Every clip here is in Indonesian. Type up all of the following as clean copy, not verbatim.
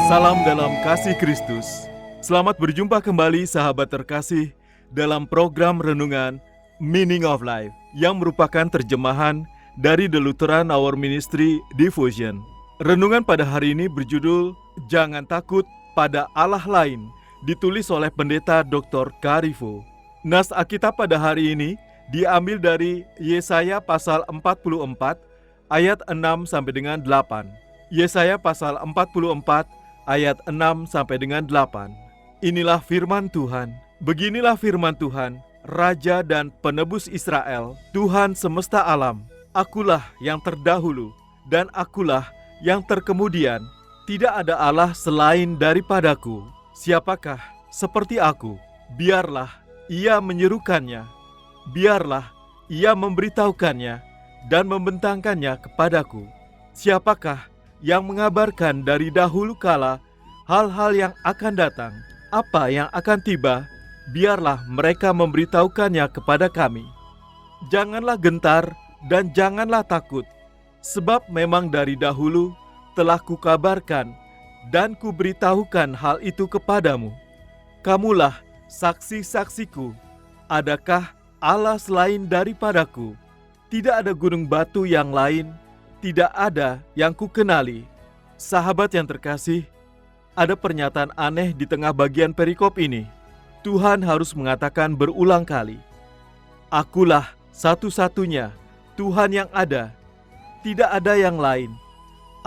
Salam dalam kasih Kristus. Selamat berjumpa kembali sahabat terkasih dalam program renungan Meaning of Life yang merupakan terjemahan dari The Lutheran Hour Ministry Diffusion. Renungan pada hari ini berjudul Jangan Takut Pada Allah Lain, ditulis oleh Pendeta Dr. Karifo. Nas Alkitab pada hari ini diambil dari Yesaya pasal 44 ayat 6 sampai dengan 8. Yesaya pasal 44 ayat 6 sampai dengan 8. Inilah firman Tuhan. Beginilah firman Tuhan, Raja dan Penebus Israel, Tuhan semesta alam. Akulah yang terdahulu dan akulah yang terkemudian. Tidak ada Allah selain daripadaku. Siapakah seperti aku? Biarlah ia menyerukannya. Biarlah ia memberitahukannya dan membentangkannya kepadaku. Siapakah yang mengabarkan dari dahulu kala hal-hal yang akan datang, apa yang akan tiba, biarlah mereka memberitahukannya kepada kami. Janganlah gentar dan janganlah takut, sebab memang dari dahulu telah kukabarkan dan kuberitahukan hal itu kepadamu. Kamulah saksi-saksiku. Adakah Allah selain daripadaku? Tidak ada gunung batu yang lain, tidak ada yang kukenali. Sahabat yang terkasih, ada pernyataan aneh di tengah bagian perikop ini. Tuhan harus mengatakan berulang kali, Akulah satu-satunya Tuhan yang ada, tidak ada yang lain.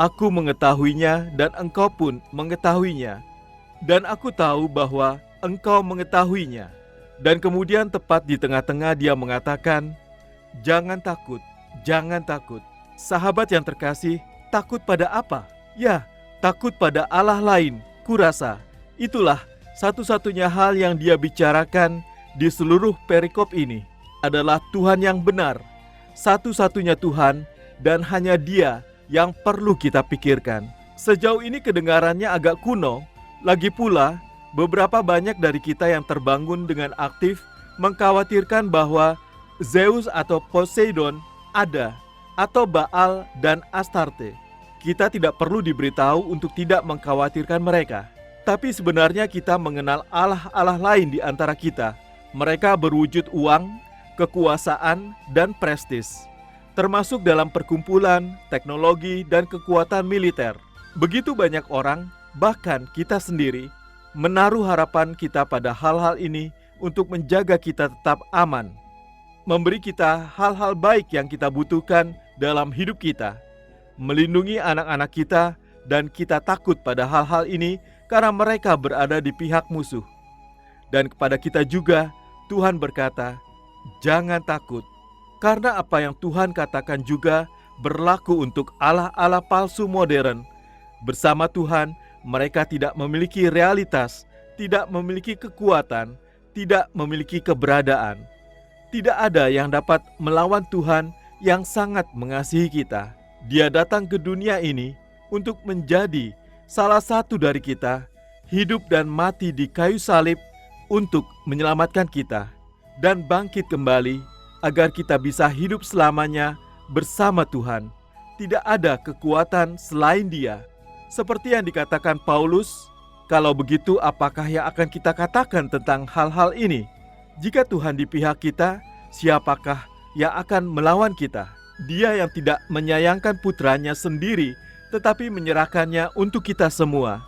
Aku mengetahuinya dan engkau pun mengetahuinya, dan aku tahu bahwa engkau mengetahuinya. Dan kemudian tepat di tengah-tengah dia mengatakan, Jangan takut, jangan takut. Sahabat yang terkasih, takut pada apa? Ya, takut pada Allah lain, kurasa. Itulah satu-satunya hal yang dia bicarakan di seluruh perikop ini. Adalah Tuhan yang benar, satu-satunya Tuhan, dan hanya Dia yang perlu kita pikirkan. Sejauh ini kedengarannya agak kuno, lagi pula beberapa banyak dari kita yang terbangun dengan aktif mengkhawatirkan bahwa Zeus atau Poseidon ada, atau Baal dan Astarte. Kita tidak perlu diberitahu untuk tidak mengkhawatirkan mereka. Tapi sebenarnya kita mengenal Allah-Allah lain di antara kita. Mereka berwujud uang, kekuasaan, dan prestis, termasuk dalam perkumpulan, teknologi, dan kekuatan militer. Begitu banyak orang, bahkan kita sendiri, menaruh harapan kita pada hal-hal ini untuk menjaga kita tetap aman, memberi kita hal-hal baik yang kita butuhkan dalam hidup kita, melindungi anak-anak kita, dan kita takut pada hal-hal ini karena mereka berada di pihak musuh. Dan kepada kita juga Tuhan berkata, jangan takut, karena apa yang Tuhan katakan juga berlaku untuk Allah-Allah palsu modern. Bersama Tuhan, mereka tidak memiliki realitas, tidak memiliki kekuatan, tidak memiliki keberadaan. Tidak ada yang dapat melawan Tuhan yang sangat mengasihi kita. Dia datang ke dunia ini untuk menjadi salah satu dari kita, hidup dan mati di kayu salib untuk menyelamatkan kita, dan bangkit kembali agar kita bisa hidup selamanya bersama Tuhan. Tidak ada kekuatan selain Dia. Seperti yang dikatakan Paulus, kalau begitu apakah yang akan kita katakan tentang hal-hal ini? Jika Tuhan di pihak kita, siapakah yang akan melawan kita? Dia yang tidak menyayangkan putranya sendiri, tetapi menyerahkannya untuk kita semua.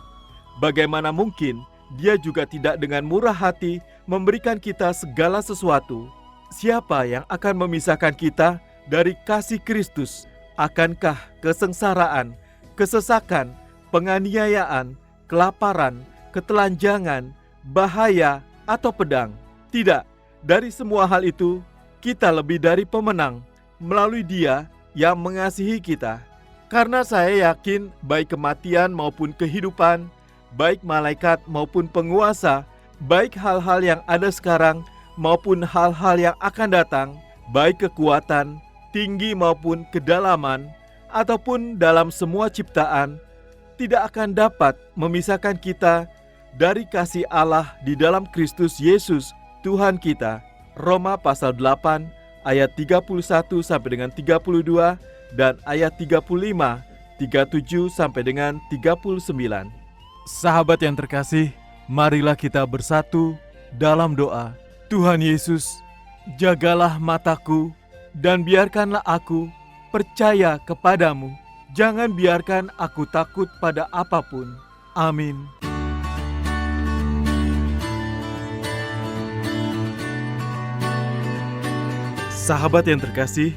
Bagaimana mungkin Dia juga tidak dengan murah hati memberikan kita segala sesuatu? Siapa yang akan memisahkan kita dari kasih Kristus? Akankah kesengsaraan, kesesakan, penganiayaan, kelaparan, ketelanjangan, bahaya, atau pedang? Tidak, dari semua hal itu, kita lebih dari pemenang melalui Dia yang mengasihi kita. Karena saya yakin baik kematian maupun kehidupan, baik malaikat maupun penguasa, baik hal-hal yang ada sekarang maupun hal-hal yang akan datang, baik kekuatan, tinggi maupun kedalaman, ataupun dalam semua ciptaan, tidak akan dapat memisahkan kita dari kasih Allah di dalam Kristus Yesus, Tuhan kita. Roma pasal 8 ayat 31 sampai dengan 32 dan ayat 35, 37 sampai dengan 39. Sahabat yang terkasih, marilah kita bersatu dalam doa. Tuhan Yesus, jagalah mataku dan biarkanlah aku percaya kepadamu. Jangan biarkan aku takut pada apapun. Amin. Sahabat yang terkasih,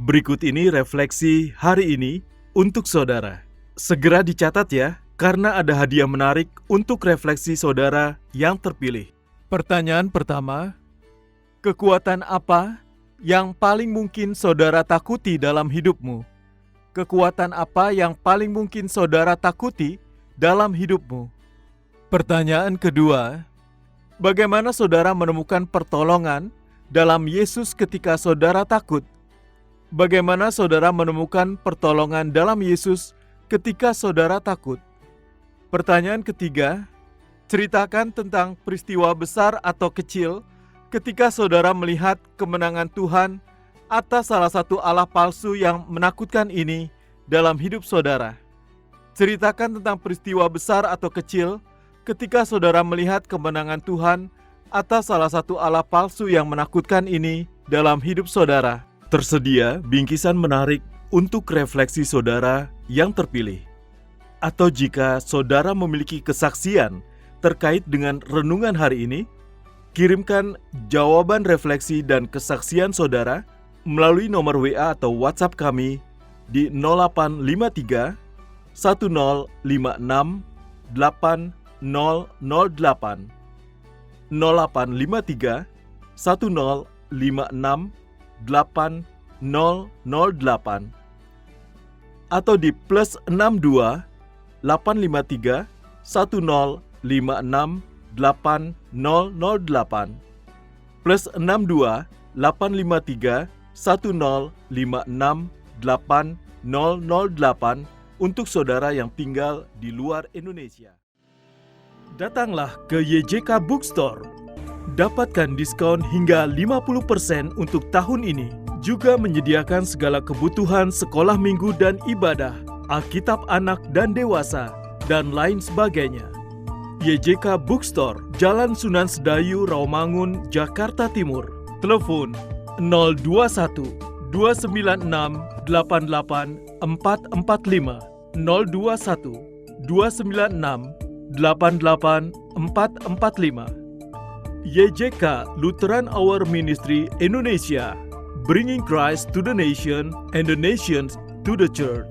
berikut ini refleksi hari ini untuk saudara. Segera dicatat ya, karena ada hadiah menarik untuk refleksi saudara yang terpilih. Pertanyaan pertama, kekuatan apa yang paling mungkin saudara takuti dalam hidupmu? Kekuatan apa yang paling mungkin saudara takuti dalam hidupmu? Pertanyaan kedua, bagaimana saudara menemukan pertolongan dalam Yesus ketika saudara takut? Bagaimana saudara menemukan pertolongan dalam Yesus ketika saudara takut? Pertanyaan ketiga, ceritakan tentang peristiwa besar atau kecil ketika saudara melihat kemenangan Tuhan atas salah satu Allah palsu yang menakutkan ini dalam hidup saudara. Ceritakan tentang peristiwa besar atau kecil ketika saudara melihat kemenangan Tuhan atas salah satu Allah palsu yang menakutkan ini dalam hidup saudara. Tersedia bingkisan menarik untuk refleksi saudara yang terpilih. Atau jika saudara memiliki kesaksian terkait dengan renungan hari ini, kirimkan jawaban refleksi dan kesaksian saudara melalui nomor WA atau WhatsApp kami di 0853 1056 8008 0853 1056 8008 atau di +62 853 1056 8008 +62 853 1056 8008 untuk saudara yang tinggal di luar Indonesia. Datanglah ke YJK Bookstore. Dapatkan diskon hingga 50% untuk tahun ini. Juga menyediakan segala kebutuhan sekolah minggu dan ibadah, Alkitab anak dan dewasa, dan lain sebagainya. YJK Bookstore, Jalan Sunan Sedayu, Rawamangun, Jakarta Timur. Telepon 021 296 88 445 021 296 88 445. YJK Lutheran Hour Ministry Indonesia, bringing Christ to the nation and the nations to the church.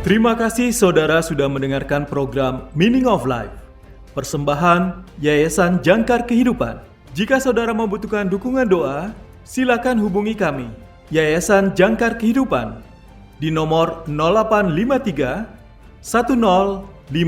Terima kasih saudara sudah mendengarkan program Meaning of Life, persembahan Yayasan Jangkar Kehidupan. Jika saudara membutuhkan dukungan doa, silakan hubungi kami, Yayasan Jangkar Kehidupan, di nomor 0853 1056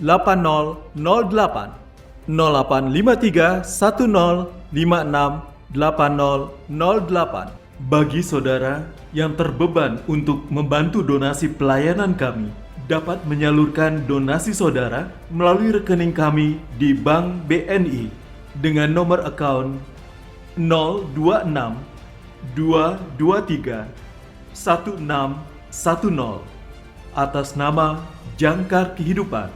8008 0853 1056 8008. Bagi saudara yang terbeban untuk membantu donasi pelayanan kami, dapat menyalurkan donasi saudara melalui rekening kami di Bank BNI dengan nomor account 026 223 1610 atas nama Jangkar Kehidupan.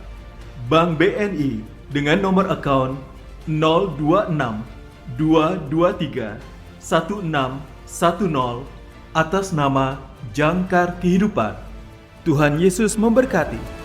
Bank BNI dengan nomor account 026 223 1610 atas nama Jangkar Kehidupan. Tuhan Yesus memberkati.